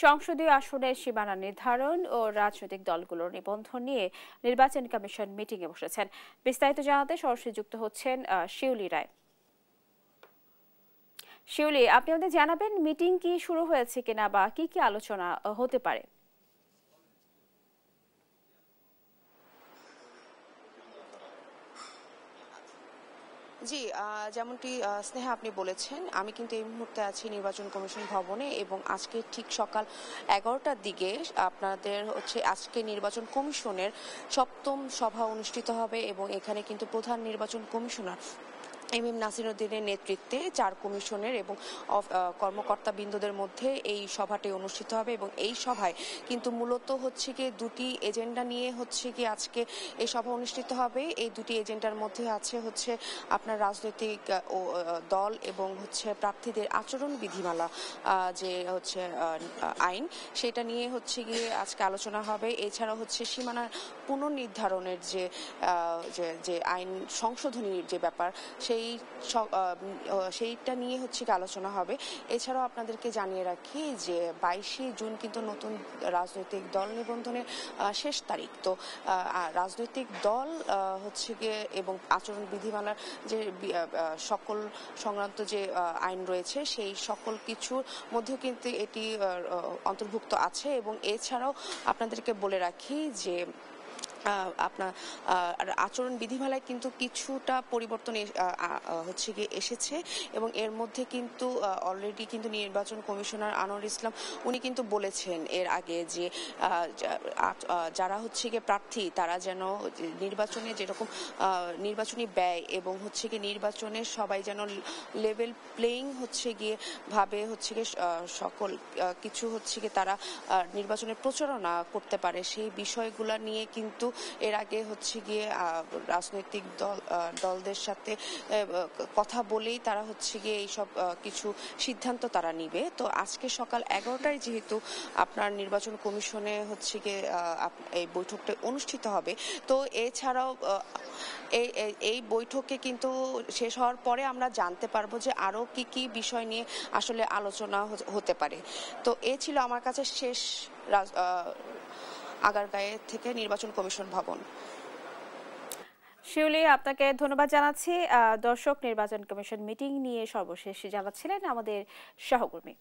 সংসদীয় আসনের সীমানা নির্ধারণ ও রাজনৈতিক দলগুলোর নিবন্ধন নিয়ে নির্বাচন কমিশন মিটিংয়ে বসেছেন। বিস্তারিত জানাতে সরাসরি যুক্ত হচ্ছেন শিউলি রায়। শিউলি, আপনি আমাদের জানাবেন মিটিং কি শুরু হয়েছে কিনা বা কি কি আলোচনা হতে পারে? জি, যেমনটি স্নেহা আপনি বলেছেন, আমি কিন্তু এই মুহূর্তে আছি নির্বাচন কমিশন ভবনে এবং আজকে ঠিক সকাল 11টার দিকে আপনাদের আজকে নির্বাচন কমিশনের 7ম সভা অনুষ্ঠিত হবে এবং এখানে কিন্তু প্রধান নির্বাচন কমিশনার এম নাসিরউদ্দিনের নেতৃত্বে 4 কমিশনের এবং কর্মকর্তাবৃন্দদের মধ্যে এই সভাটি অনুষ্ঠিত হবে এবং এই সভায় কিন্তু মূলত গিয়ে দুটি এজেন্ডা নিয়ে আজকে এই সভা অনুষ্ঠিত হবে। এই দুটি এজেন্ডার মধ্যে আছে আপনার রাজনৈতিক দল এবং প্রার্থীদের আচরণ বিধিমালা, যে আইন, সেটা নিয়ে গিয়ে আজকে আলোচনা হবে। এছাড়া সীমানার পুনর্নির্ধারণের যে আইন সংশোধনীর যে ব্যাপার সেইটা নিয়ে আলোচনা হবে। এছাড়াও আপনাদেরকে জানিয়ে রাখি যে 22শে জুন কিন্তু নতুন রাজনৈতিক দল নিবন্ধনের শেষ তারিখ। তো রাজনৈতিক দল গিয়ে এবং আচরণ বিধিমালার যে সকল সংক্রান্ত যে আইন রয়েছে সেই সকল কিছুর মধ্যেও কিন্তু এটি অন্তর্ভুক্ত আছে। এবং এছাড়াও আপনাদেরকে বলে রাখি যে আপনার আচরণ বিধিমালায় কিন্তু কিছুটা পরিবর্তন গিয়ে এসেছে এবং এর মধ্যে কিন্তু অলরেডি কিন্তু নির্বাচন কমিশনার আনোয়ার ইসলাম উনি কিন্তু বলেছেন এর আগে যে যারা গিয়ে প্রার্থী তারা যেন নির্বাচনে যেরকম নির্বাচনী ব্যয় এবং গিয়ে নির্বাচনে সবাই যেন লেভেল প্লেইং গিয়ে ভাবে গিয়ে সকল কিছু গিয়ে তারা নির্বাচনের প্রচারণা করতে পারে, সেই বিষয়গুলো নিয়ে কিন্তু এর আগে গিয়ে রাজনৈতিক দলদের সাথে কথা বলেই তারা গিয়ে এইসব কিছু সিদ্ধান্ত তারা নিবে। তো আজকে সকাল 11টায় যেহেতু আপনার নির্বাচন কমিশনে গিয়ে এই বৈঠকটা অনুষ্ঠিত হবে, তো এছাড়াও এই বৈঠকে কিন্তু শেষ হওয়ার পরে আমরা জানতে পারবো যে আরো কি কি বিষয় নিয়ে আসলে আলোচনা হতে পারে। তো এই ছিল আমার কাছে শেষ আগারগাঁও থেকে নির্বাচন কমিশন ভবন। শিউলি, আপনাকে ধন্যবাদ জানাচ্ছি। দর্শক, নির্বাচন কমিশন মিটিং নিয়ে সর্বশেষ জানাচ্ছিলেন আমাদের সহকর্মী।